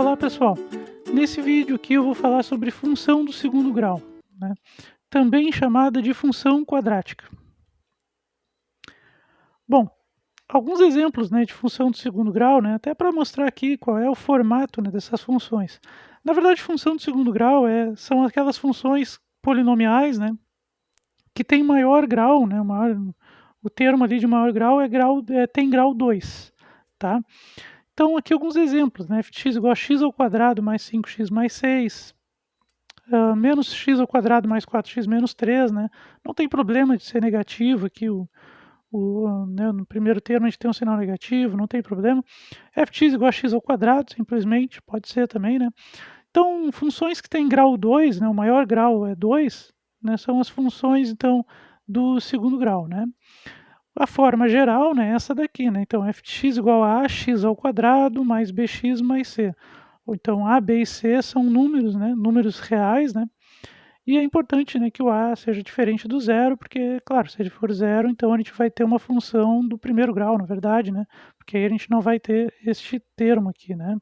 Olá pessoal, nesse vídeo aqui eu vou falar sobre função do segundo grau, né? Também chamada de função quadrática. Bom, alguns exemplos, né, de função do segundo grau, né, até para mostrar aqui qual é o formato, né, dessas funções. Na verdade, função do segundo grau são aquelas funções polinomiais, né, que tem maior grau, né, o termo ali de maior grau tem grau 2, tá? Então aqui alguns exemplos, né, f de x igual a x ao quadrado mais 5x mais 6, menos x ao quadrado mais 4x menos 3, né? Não tem problema de ser negativo aqui, né, no primeiro termo a gente tem um sinal negativo, não tem problema. F de x igual a x ao quadrado, simplesmente, pode ser também, né? Então, funções que têm grau 2, né, o maior grau é 2, né, são as funções, então, do segundo grau, né? A forma geral, né, é essa daqui, né? Então, f de x igual a x ao quadrado mais bx mais c. Ou então, a, b e c são números, né, números reais, né? E é importante, né, que o a seja diferente do zero, porque, claro, se ele for zero, então a gente vai ter uma função do primeiro grau, na verdade, né? Porque aí a gente não vai ter este termo aqui, né?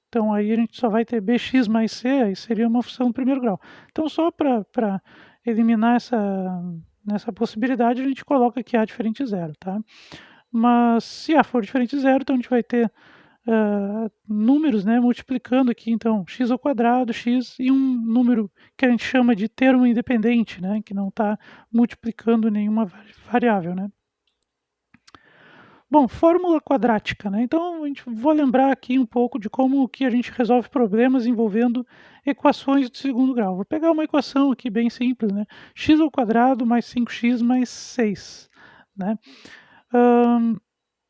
Então aí a gente só vai ter bx mais c, aí seria uma função do primeiro grau. Então só para eliminar nessa possibilidade, a gente coloca aqui a diferente de zero, tá? Mas se a for diferente de zero, então a gente vai ter números, né, multiplicando aqui, então, x ao quadrado, x, e um número que a gente chama de termo independente, né, que não está multiplicando nenhuma variável, né. Bom, fórmula quadrática, né, então vou lembrar aqui um pouco de como que a gente resolve problemas envolvendo equações do segundo grau. Vou pegar uma equação aqui bem simples, né, x ao quadrado mais 5x mais 6, né.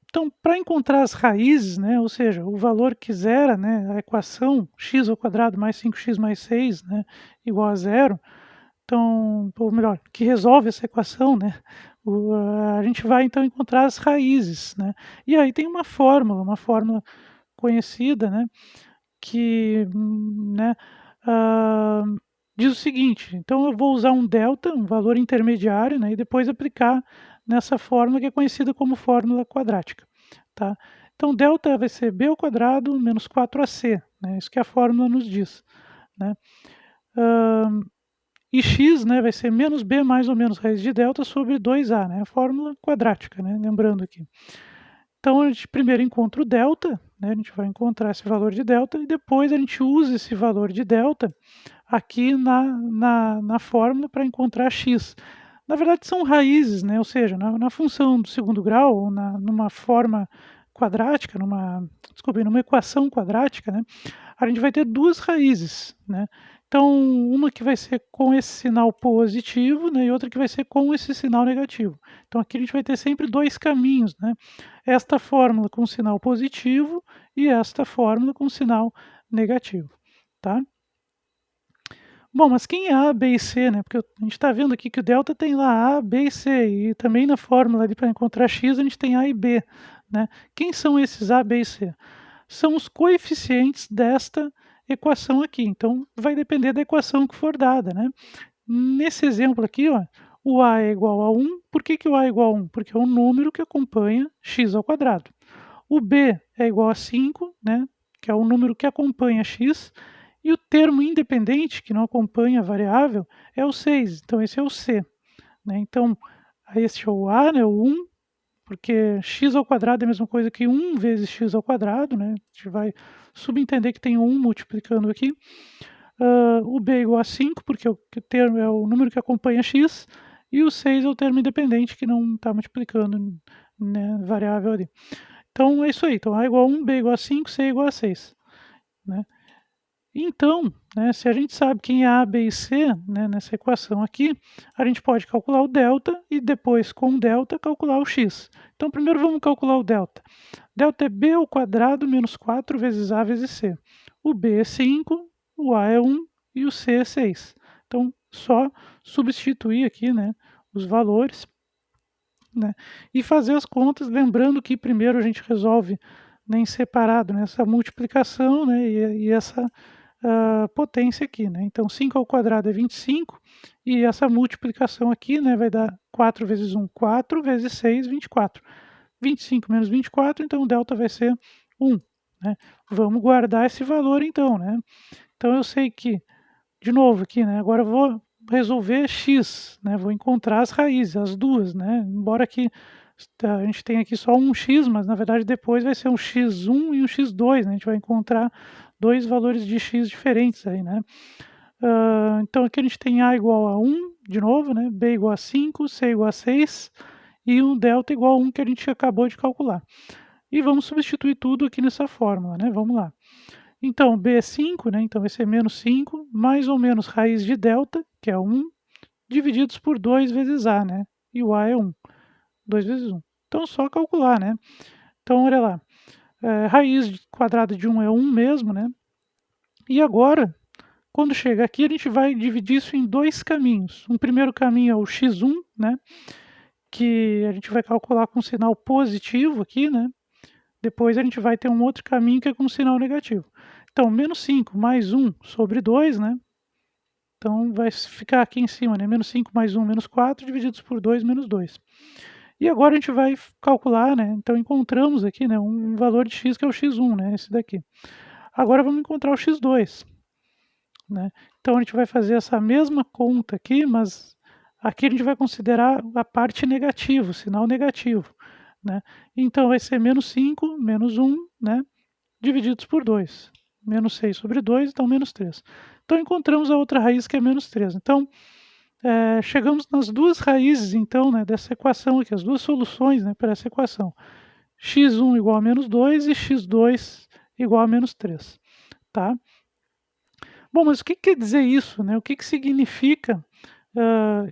Então, para encontrar as raízes, né, ou seja, o valor que zera, né, a equação x ao quadrado mais 5x mais 6, né, igual a zero, então, ou melhor, que resolve essa equação, né, a gente vai então encontrar as raízes, né, e aí tem uma fórmula conhecida, né, que, né, ah, diz o seguinte, então eu vou usar um delta, um valor intermediário, né, e depois aplicar nessa fórmula que é conhecida como fórmula quadrática, tá? Então delta vai ser b ao quadrado menos 4ac, né, isso que a fórmula nos diz, né? E x, né, vai ser menos b mais ou menos raiz de delta sobre 2a, né, a fórmula quadrática, né, lembrando aqui. Então a gente primeiro encontra o delta, né, a gente vai encontrar esse valor de delta e depois a gente usa esse valor de delta aqui na fórmula para encontrar x. Na verdade são raízes, né, ou seja, na função do segundo grau, ou numa forma quadrática, numa equação quadrática, né, a gente vai ter duas raízes, né. Então, uma que vai ser com esse sinal positivo, né, e outra que vai ser com esse sinal negativo. Então aqui a gente vai ter sempre dois caminhos, né, esta fórmula com sinal positivo e esta fórmula com sinal negativo, tá? Bom, mas quem é A, B e C, né? Porque a gente está vendo aqui que o delta tem lá A, B e C, e também na fórmula ali para encontrar x a gente tem A e B, né? Quem são esses A, B e C? São os coeficientes desta equação aqui, então vai depender da equação que for dada, né? Nesse exemplo aqui, ó, o A é igual a 1, por que o A é igual a 1? Porque é um número que acompanha x ao quadrado. O B é igual a 5, né? Que é o número que acompanha x, e o termo independente, que não acompanha a variável, é o 6. Então, esse é o C, né? Então, esse é o A, né, o 1, porque x ao quadrado é a mesma coisa que 1 vezes x ao quadrado, né? A gente vai subentender que tem 1 multiplicando aqui. O B é igual a 5, porque o termo é o número que acompanha x, e o 6 é o termo independente, que não está multiplicando, né, variável ali. Então, é isso aí. Então, A é igual a 1, B é igual a 5, C é igual a 6, né? Então, né, se a gente sabe quem é A, B e C, né, nessa equação aqui, a gente pode calcular o delta e depois, com o delta, calcular o x. Então, primeiro vamos calcular o delta. Delta é b ao quadrado menos 4 vezes A vezes C. O B é 5, o A é 1 e o C é 6. Então, só substituir aqui, né, os valores, né, e fazer as contas, lembrando que primeiro a gente resolve, né, em separado, né, essa multiplicação, né, e essa potência aqui, né? Então, 5 ao quadrado é 25, e essa multiplicação aqui, né, vai dar 4 vezes 1, 4, vezes 6, 24. 25 menos 24, então o delta vai ser 1, né? Vamos guardar esse valor então, né? Então eu sei que, de novo aqui, né? Agora eu vou resolver x, né? Vou encontrar as raízes, as duas, né? Embora aqui a gente tenha aqui só um x, mas na verdade depois vai ser um x1 e um x2, né? A gente vai encontrar dois valores de x diferentes aí, né? Então aqui a gente tem a igual a 1, de novo, né? B igual a 5, C igual a 6 e um delta igual a 1 que a gente acabou de calcular. E vamos substituir tudo aqui nessa fórmula, né? Vamos lá. Então, B é 5, né? Então vai ser menos 5, mais ou menos raiz de delta, que é 1, divididos por 2 vezes A, né? E o A é 1, 2 vezes 1. Então, só calcular, né? Então, olha lá. Raiz quadrada de 1 é 1 mesmo, né? E agora, quando chega aqui, a gente vai dividir isso em dois caminhos. Um primeiro caminho é o x1, né? Que a gente vai calcular com sinal positivo aqui, né? Depois a gente vai ter um outro caminho que é com sinal negativo. Então, menos 5 mais 1 sobre 2, né? Então, vai ficar aqui em cima, né? Menos 5 mais 1, menos 4, divididos por 2, menos 2. E agora a gente vai calcular, né? Então, encontramos aqui, né, um valor de x que é o x1, né? Esse daqui. Agora vamos encontrar o x2, né? Então, a gente vai fazer essa mesma conta aqui, mas aqui a gente vai considerar a parte negativa, o sinal negativo, né? Então, vai ser menos 5, menos 1, né? Divididos por 2. Menos 6 sobre 2, então menos 3. Então, encontramos a outra raiz que é menos 3. Então, chegamos nas duas raízes, então, né, dessa equação aqui, as duas soluções, né, para essa equação. x1 igual a menos 2 e x2 igual a menos 3. Tá? Bom, mas o que quer dizer isso? Né? O que significa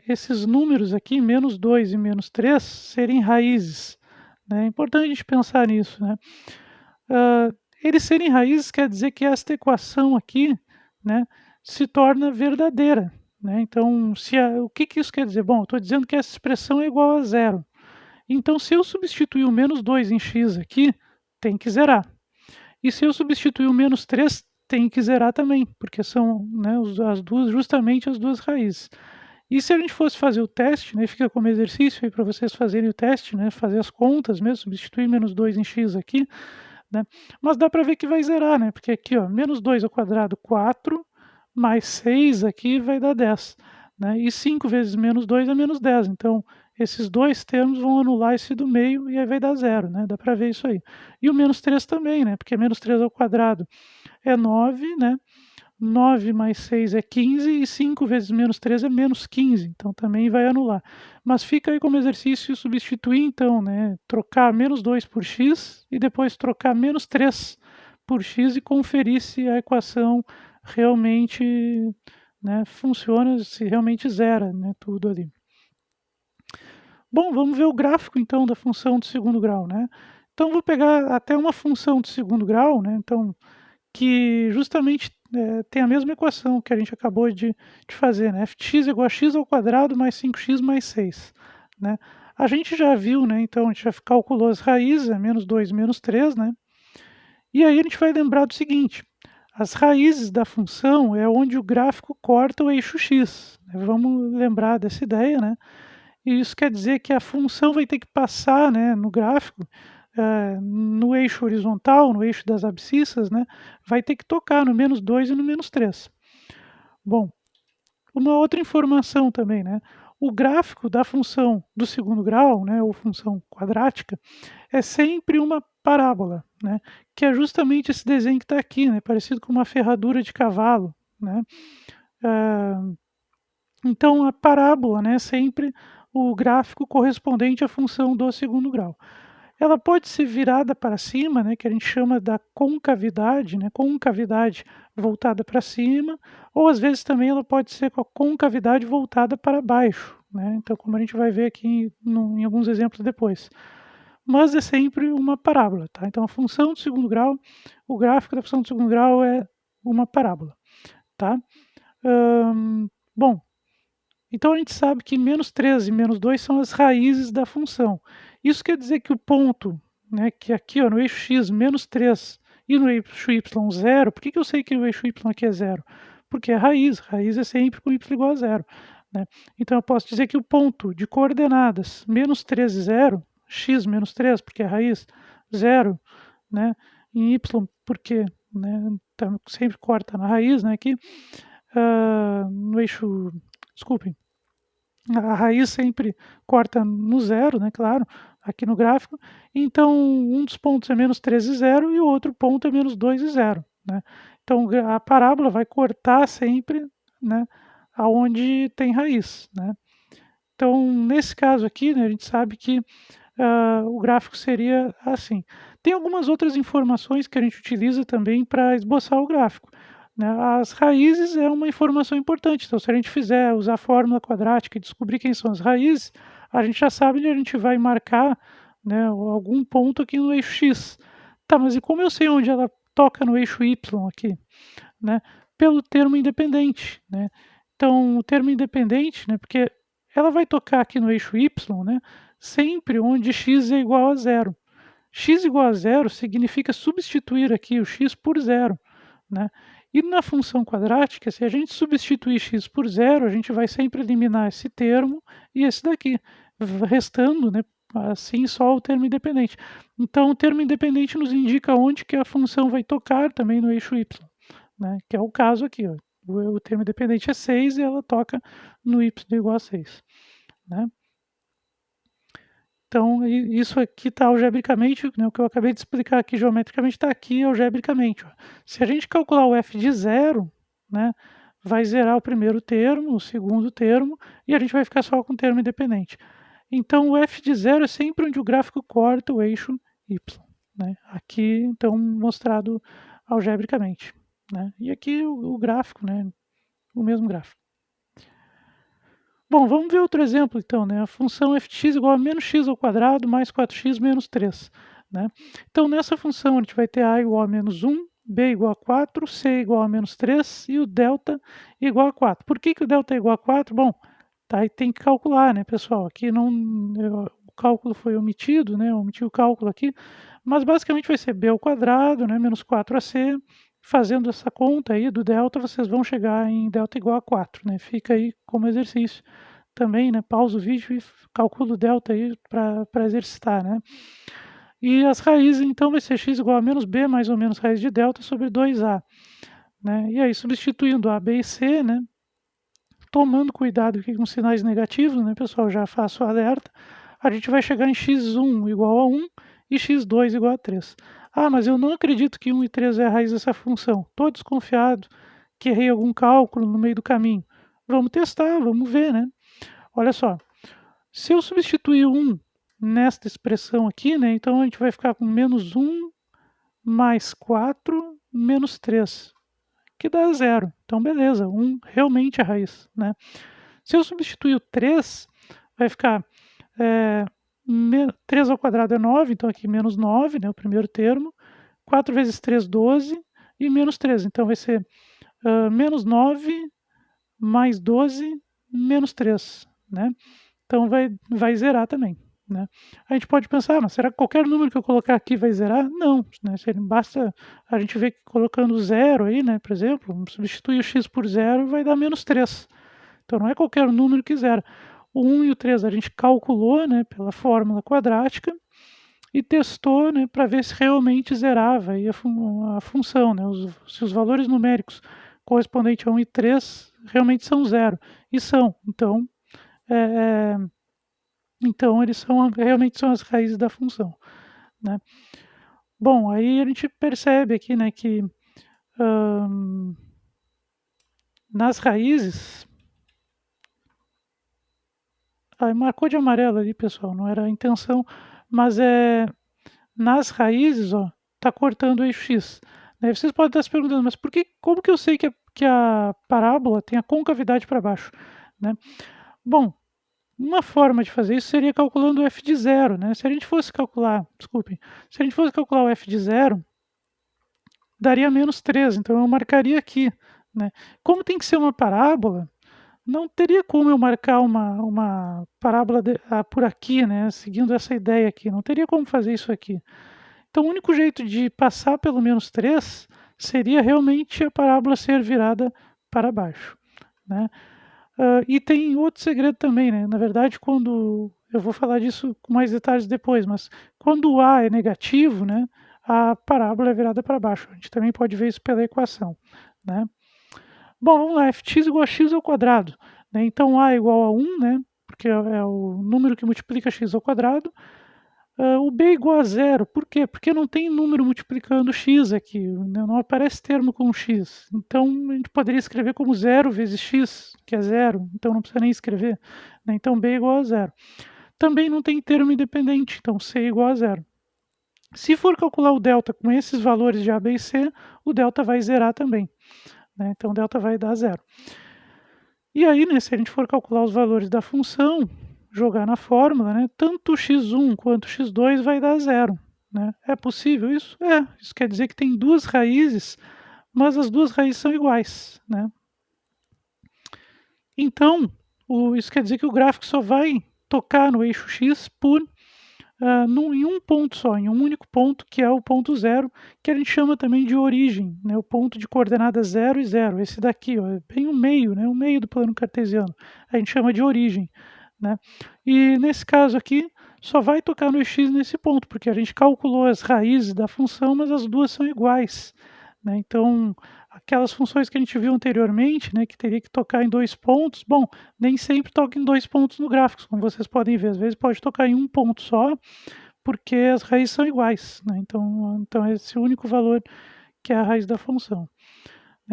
esses números aqui, menos 2 e menos 3, serem raízes? Né? É importante a gente pensar nisso. Né? Eles serem raízes quer dizer que esta equação aqui, né, se torna verdadeira. Né? Então, o que isso quer dizer? Bom, eu estou dizendo que essa expressão é igual a zero. Então, se eu substituir o menos 2 em x aqui, tem que zerar. E se eu substituir o menos 3, tem que zerar também, porque são, né, justamente as duas raízes. E se a gente fosse fazer o teste, né, fica como exercício aí para vocês fazerem o teste, né, fazer as contas mesmo, substituir menos 2 em x aqui, né, mas dá para ver que vai zerar, né, porque aqui, ó, menos 2 ao quadrado, 4, mais 6 aqui vai dar 10. Né, e 5 vezes menos 2 é menos 10, então esses dois termos vão anular esse do meio e aí vai dar zero, né, dá para ver isso aí. E o menos 3 também, né, porque menos 3 ao quadrado é 9, né, 9 mais 6 é 15 e 5 vezes menos 3 é menos 15, então também vai anular. Mas fica aí como exercício substituir então, né, trocar menos 2 por x e depois trocar menos 3 por x e conferir se a equação realmente, né, funciona, se realmente zera, né, tudo ali. Bom, vamos ver o gráfico então da função de segundo grau, né? Então vou pegar até uma função de segundo grau, né? Então, que justamente tem a mesma equação que a gente acabou de fazer, né? f de x é igual a x ao quadrado mais 5x mais 6, né? A gente já viu, né? Então a gente já calculou as raízes, é menos 2 menos 3, né? E aí a gente vai lembrar do seguinte, as raízes da função é onde o gráfico corta o eixo x, né? Vamos lembrar dessa ideia, né? E isso quer dizer que a função vai ter que passar, né, no gráfico, no eixo horizontal, no eixo das abscissas, né, vai ter que tocar no menos 2 e no menos 3. Bom, uma outra informação também, né, o gráfico da função do segundo grau, né, ou função quadrática, é sempre uma parábola, né, que é justamente esse desenho que está aqui, né, parecido com uma ferradura de cavalo, né. Então, a parábola, né, é sempre o gráfico correspondente à função do segundo grau. Ela pode ser virada para cima, né, que a gente chama da concavidade, né, concavidade voltada para cima, ou às vezes também ela pode ser com a concavidade voltada para baixo, né, então como a gente vai ver aqui em alguns exemplos depois. Mas é sempre uma parábola, tá? Então a função do segundo grau, o gráfico da função do segundo grau é uma parábola, tá? Bom, então a gente sabe que menos 3 e menos 2 são as raízes da função. Isso quer dizer que o ponto, né, que aqui ó, no eixo x menos 3 e no eixo y 0, por que eu sei que o eixo y aqui é 0? Porque é raiz é sempre com y igual a 0. Né? Então eu posso dizer que o ponto de coordenadas menos 3 e 0, x menos 3, porque é raiz, 0, né, em y, porque, né, sempre corta na raiz, né, aqui, no eixo, desculpem, a raiz sempre corta no zero, né, claro, aqui no gráfico. Então, um dos pontos é menos 13,0 e o outro ponto é menos 2,0, né. Então, a parábola vai cortar sempre, né, aonde tem raiz, né. Então, nesse caso aqui, né, a gente sabe que o gráfico seria assim. Tem algumas outras informações que a gente utiliza também para esboçar o gráfico, né. As raízes é uma informação importante, então se a gente usar a fórmula quadrática e descobrir quem são as raízes, a gente já sabe onde a gente vai marcar, né, algum ponto aqui no eixo X. Tá, mas e como eu sei onde ela toca no eixo Y aqui, né? Pelo termo independente, né. Então o termo independente, né, porque ela vai tocar aqui no eixo Y, né, sempre onde x é igual a zero. X igual a zero significa substituir aqui o x por zero, né. E na função quadrática, se a gente substituir x por zero, a gente vai sempre eliminar esse termo e esse daqui, restando, né, assim só o termo independente. Então o termo independente nos indica onde que a função vai tocar também no eixo y, né, que é o caso aqui, ó. O termo independente é 6 e ela toca no y igual a 6, né. Então, isso aqui está algebricamente, né, o que eu acabei de explicar aqui geometricamente está aqui algebricamente, ó. Se a gente calcular o f de zero, né, vai zerar o primeiro termo, o segundo termo, e a gente vai ficar só com o termo independente. Então, o f de zero é sempre onde o gráfico corta o eixo y, né. Aqui, então, mostrado algebricamente, né. E aqui o gráfico, né, o mesmo gráfico. Bom, vamos ver outro exemplo então, né, a função f de x igual a menos x ao quadrado mais 4x menos 3, né. Então nessa função a gente vai ter a igual a menos 1, b igual a 4, c igual a menos 3 e o delta igual a 4. Por que o delta é igual a 4? Bom, tá, aí tem que calcular, né, pessoal, aqui não, o cálculo foi omitido, né, omiti o cálculo aqui, mas basicamente vai ser b ao quadrado, né, menos 4ac, fazendo essa conta aí do delta, vocês vão chegar em delta igual a 4, né, fica aí como exercício também, né, pausa o vídeo e calcula o delta aí para exercitar, né. E as raízes, então, vai ser x igual a menos b mais ou menos raiz de delta sobre 2a, né. E aí substituindo a, b e c, né, tomando cuidado aqui com sinais negativos, né, pessoal, já faço o alerta, a gente vai chegar em x1 igual a 1 e x2 igual a 3. Ah, mas eu não acredito que 1 e 3 é a raiz dessa função. Estou desconfiado que errei algum cálculo no meio do caminho. Vamos testar, vamos ver, né. Olha só, se eu substituir 1 nesta expressão aqui, né, então a gente vai ficar com menos 1 mais 4 menos 3, que dá zero. Então beleza, 1 realmente é a raiz, né. Se eu substituir o 3, vai ficar, 3 ao quadrado é 9, então aqui menos 9, né, o primeiro termo, 4 vezes 3, 12, e menos 3, então vai ser, menos 9 mais 12 menos 3, né. Então vai zerar também, né. A gente pode pensar: "Ah, mas será que qualquer número que eu colocar aqui vai zerar?" Não, né, basta a gente ver que colocando zero aí, né, por exemplo, substituir o x por zero vai dar menos 3. Então não é qualquer número que zera. O 1 e o 3 a gente calculou, né, pela fórmula quadrática e testou, né, para ver se realmente zerava aí a função, né, se os valores numéricos correspondentes a 1 e 3 realmente são zero, e são. Eh então eles realmente são as raízes da função, né. Bom, aí a gente percebe aqui, né, que, hã, nas raízes marcou de amarelo ali, pessoal, não era a intenção, mas, nas raízes, ó, tá cortando o eixo x. Aí vocês podem estar se perguntando: "Mas como que eu sei que a parábola tem a concavidade para baixo?", né. Bom, uma forma de fazer isso seria calculando o f de zero, né. Se a gente fosse calcular, desculpem, se a gente fosse calcular o f de zero, daria menos 3, então eu marcaria aqui, né. Como tem que ser uma parábola, não teria como eu marcar uma parábola por aqui, né, seguindo essa ideia aqui, não teria como fazer isso aqui. Então o único jeito de passar pelo menos 3 seria realmente a parábola ser virada para baixo, né. E tem outro segredo também, né, na verdade quando eu vou falar disso com mais detalhes depois, mas quando o A é negativo, né, a parábola é virada para baixo. A gente também pode ver isso pela equação, né? Bom, vamos lá, fx igual a x ao quadrado, né? Então a igual a 1, né? Porque é o número que multiplica x ao quadrado. O b igual a zero, por quê? Porque não tem número multiplicando x aqui, né? Não aparece termo com x. Então a gente poderia escrever como 0 vezes x, que é zero, então não precisa nem escrever, né? Então b igual a zero. Também não tem termo independente, então c igual a zero. Se for calcular o delta com esses valores de a, b e c, o delta vai zerar também, né? Então o delta vai dar zero. E aí, né, se a gente for calcular os valores da função, jogar na fórmula, né, tanto x1 quanto x2 vai dar zero, né? É possível isso? É. Isso quer dizer que tem duas raízes, mas as duas raízes são iguais, né? Então, isso quer dizer que o gráfico só vai tocar no eixo x em um ponto só, em um único ponto, que é o ponto zero, que a gente chama também de origem, né? O ponto de coordenadas 0 e 0, esse daqui, ó, é bem o meio, né? O meio do plano cartesiano, a gente chama de origem, né? E nesse caso aqui, só vai tocar no x nesse ponto, porque a gente calculou as raízes da função, mas as duas são iguais, né? Então, aquelas funções que a gente viu anteriormente, né, que teria que tocar em dois pontos, bom, nem sempre toca em dois pontos no gráfico, como vocês podem ver, às vezes pode tocar em um ponto só, porque as raízes são iguais, né? Então esse é o único valor que é a raiz da função.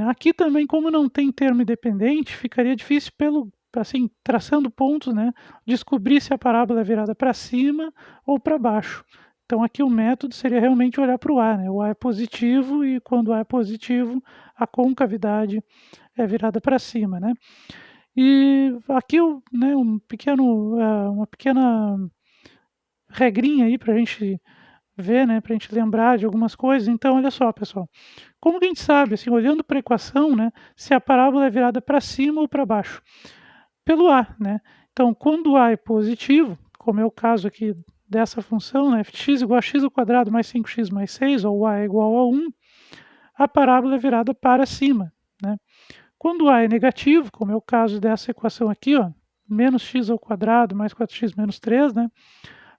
Aqui também, como não tem termo independente, ficaria difícil assim, traçando pontos, né, descobrir se a parábola é virada para cima ou para baixo. Então aqui o método seria realmente olhar para o A, né? O A é positivo e quando o A é positivo, a concavidade é virada para cima, né? E aqui, né, uma pequena regrinha aí para a gente ver, né, para a gente lembrar de algumas coisas. Então, olha só, pessoal, como que a gente sabe, assim, olhando para a equação, né, se a parábola é virada para cima ou para baixo? Pelo A, né? Então, quando o A é positivo, como é o caso aqui dessa função, né, fx igual a x ao quadrado mais 5x mais 6, ou o A é igual a 1, a parábola é virada para cima, né? Quando o A é negativo, como é o caso dessa equação aqui, ó, menos x ao quadrado mais 4x menos 3, né,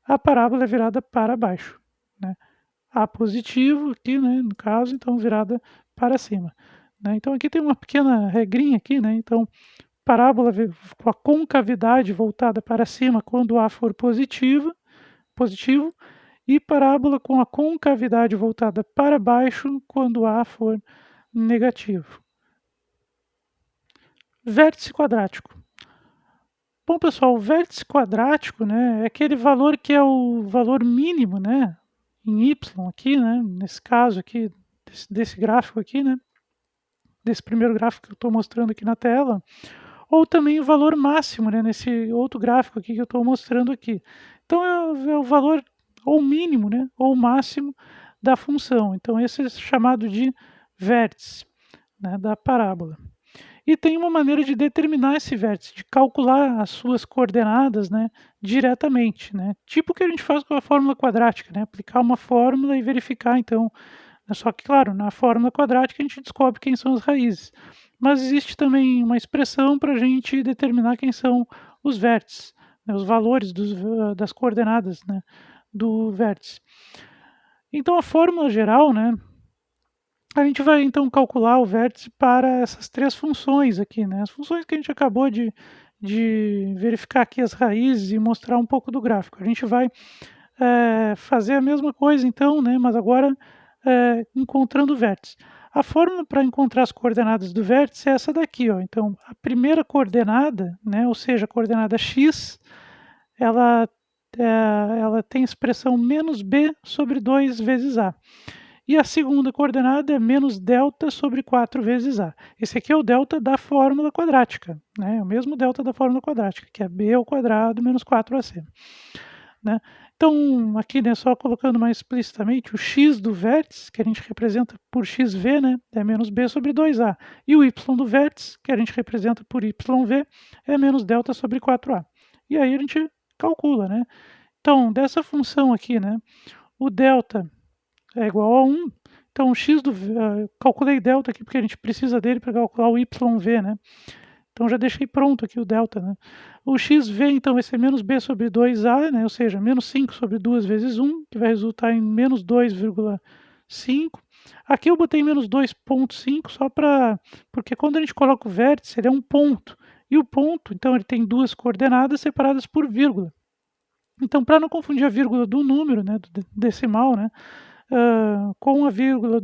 a parábola é virada para baixo, né? A positivo aqui, né, no caso, então virada para cima, né? Então aqui tem uma pequena regrinha aqui, né? Então parábola com a concavidade voltada para cima quando A for positivo, e parábola com a concavidade voltada para baixo quando A for negativo. Vértice quadrático. Bom, pessoal, o vértice quadrático, né, é aquele valor que é o valor mínimo, né, em y aqui, né, nesse caso aqui, desse gráfico aqui, né, desse primeiro gráfico que eu estou mostrando aqui na tela, ou também o valor máximo, né, nesse outro gráfico aqui que eu estou mostrando aqui. Então é o valor ou mínimo, né, ou máximo da função. Então esse é chamado de vértice, né, da parábola. E tem uma maneira de determinar esse vértice, de calcular as suas coordenadas, né, diretamente, né? Tipo o que a gente faz com a fórmula quadrática, né? Aplicar uma fórmula e verificar, então. Só que, claro, na fórmula quadrática a gente descobre quem são as raízes. Mas existe também uma expressão para a gente determinar quem são os vértices, né, os valores das coordenadas, né, do vértice. Então a fórmula geral, né, a gente vai então calcular o vértice para essas três funções aqui, né? As funções que a gente acabou de verificar aqui as raízes e mostrar um pouco do gráfico. A gente vai fazer a mesma coisa então, né? Mas agora encontrando o vértice. A fórmula para encontrar as coordenadas do vértice é essa daqui, ó. Então, a primeira coordenada, né, ou seja, a coordenada x, ela tem expressão menos b sobre 2 vezes a. E a segunda coordenada é menos delta sobre 4 vezes a. Esse aqui é o delta da fórmula quadrática, né? É o mesmo delta da fórmula quadrática, que é b ao quadrado menos 4ac. Né? Então, aqui, né, só colocando mais explicitamente, o x do vértice, que a gente representa por xv, né, é menos b sobre 2a. E o y do vértice, que a gente representa por yv, é menos delta sobre 4a. E aí a gente calcula, né? Então, dessa função aqui, né, o delta é igual a 1. Então, o x calculei delta aqui porque a gente precisa dele para calcular o yv, né? Então, já deixei pronto aqui o delta, né? O xv, então, vai ser menos b sobre 2a, né? Ou seja, menos 5 sobre 2 vezes 1, que vai resultar em menos 2,5 5. Aqui eu botei menos 2,5 só porque quando a gente coloca o vértice, ele é um ponto. E o ponto, então, ele tem duas coordenadas separadas por vírgula. Então, para não confundir a vírgula do número, né, do decimal, né, com a vírgula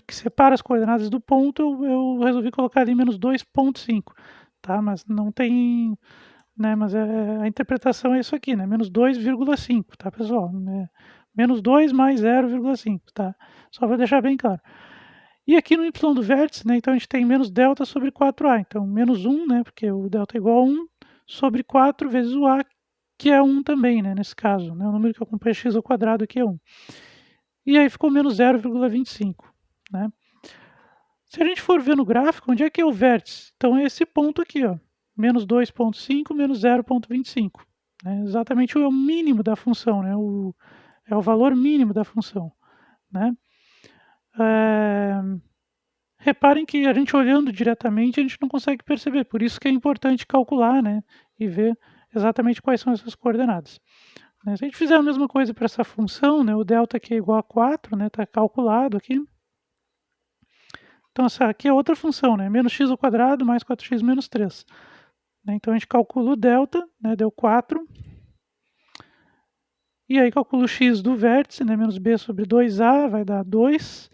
que separa as coordenadas do ponto, eu resolvi colocar ali menos 2,5, tá? Mas não tem, né, mas a interpretação é isso aqui, né, menos 2,5, tá, pessoal? Menos 2 mais 0,5, tá? Só para deixar bem claro. E aqui no y do vértice, né, então a gente tem menos delta sobre 4a, então menos 1, né, porque o delta é igual a 1, sobre 4 vezes o a, que é 1 também, né, nesse caso, né, o número que acompanha x ao quadrado aqui é 1. E aí ficou menos 0,25, né. Se a gente for ver no gráfico, onde é que é o vértice? Então é esse ponto aqui, ó, menos 2,5 menos 0,25. Né? Exatamente o mínimo da função, né? É o valor mínimo da função. Né? Reparem que a gente olhando diretamente, a gente não consegue perceber, por isso que é importante calcular, né? E ver exatamente quais são essas coordenadas. Né? Se a gente fizer a mesma coisa para essa função, né? O delta aqui é igual a 4, né? Está calculado aqui. Então, essa aqui é outra função, né? Menos x ao quadrado mais 4x menos 3. Né? Então, a gente calcula o delta, né? Deu 4. E aí, calculo o x do vértice, né? Menos b sobre 2a, vai dar 2.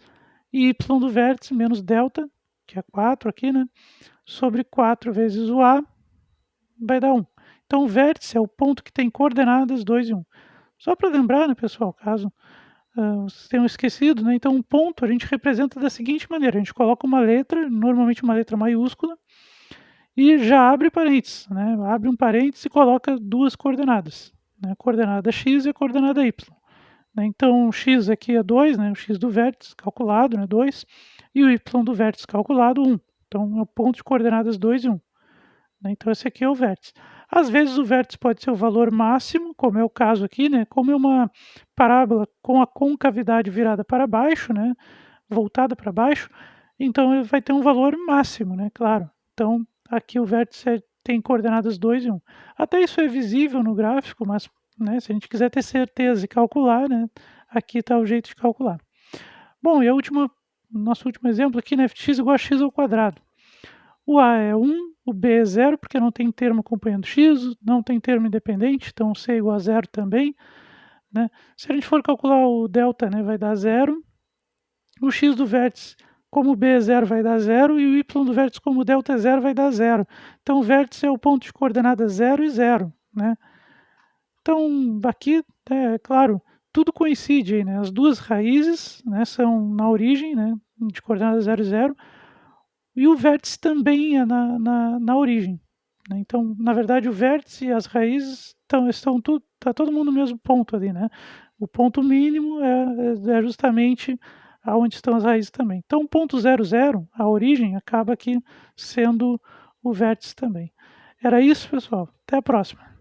E y do vértice, menos delta, que é 4 aqui, né? Sobre 4 vezes o a, vai dar 1. Então, o vértice é o ponto que tem coordenadas 2 e 1. Só para lembrar, né, pessoal, caso vocês tenham esquecido, né? Então, um ponto a gente representa da seguinte maneira: a gente coloca uma letra, normalmente uma letra maiúscula, e já abre parênteses, né? Abre um parênteses e coloca duas coordenadas, né? A coordenada x e a coordenada y. Né? Então, o x aqui é 2, né? O x do vértice calculado, né? 2, e o y do vértice calculado, 1. Então, é o ponto de coordenadas 2 e 1. Né? Então, esse aqui é o vértice. Às vezes o vértice pode ser o valor máximo, como é o caso aqui, né? Como é uma parábola com a concavidade virada para baixo, né? Voltada para baixo, então ele vai ter um valor máximo, né? Claro. Então, aqui o vértice tem coordenadas 2 e 1. Até isso é visível no gráfico, mas, né, se a gente quiser ter certeza e calcular, né? Aqui está o jeito de calcular. Bom, e nosso último exemplo aqui, né? X igual a x ao quadrado. O A é 1, o B é 0, porque não tem termo acompanhando x, não tem termo independente, então C é igual a 0 também. Né? Se a gente for calcular o delta, né, vai dar 0. O x do vértice, como o B é 0, vai dar 0, e o y do vértice, como o delta é 0, vai dar 0. Então, o vértice é o ponto de coordenadas 0 e 0. Né? Então, aqui, é claro, tudo coincide, né? As duas raízes, né, são na origem, né, de coordenadas 0 e 0, e o vértice também é na origem. Né? Então, na verdade, o vértice e as raízes está todo mundo no mesmo ponto ali. Né? O ponto mínimo é justamente aonde estão as raízes também. Então, o ponto 0, 0, a origem, acaba aqui sendo o vértice também. Era isso, pessoal. Até a próxima.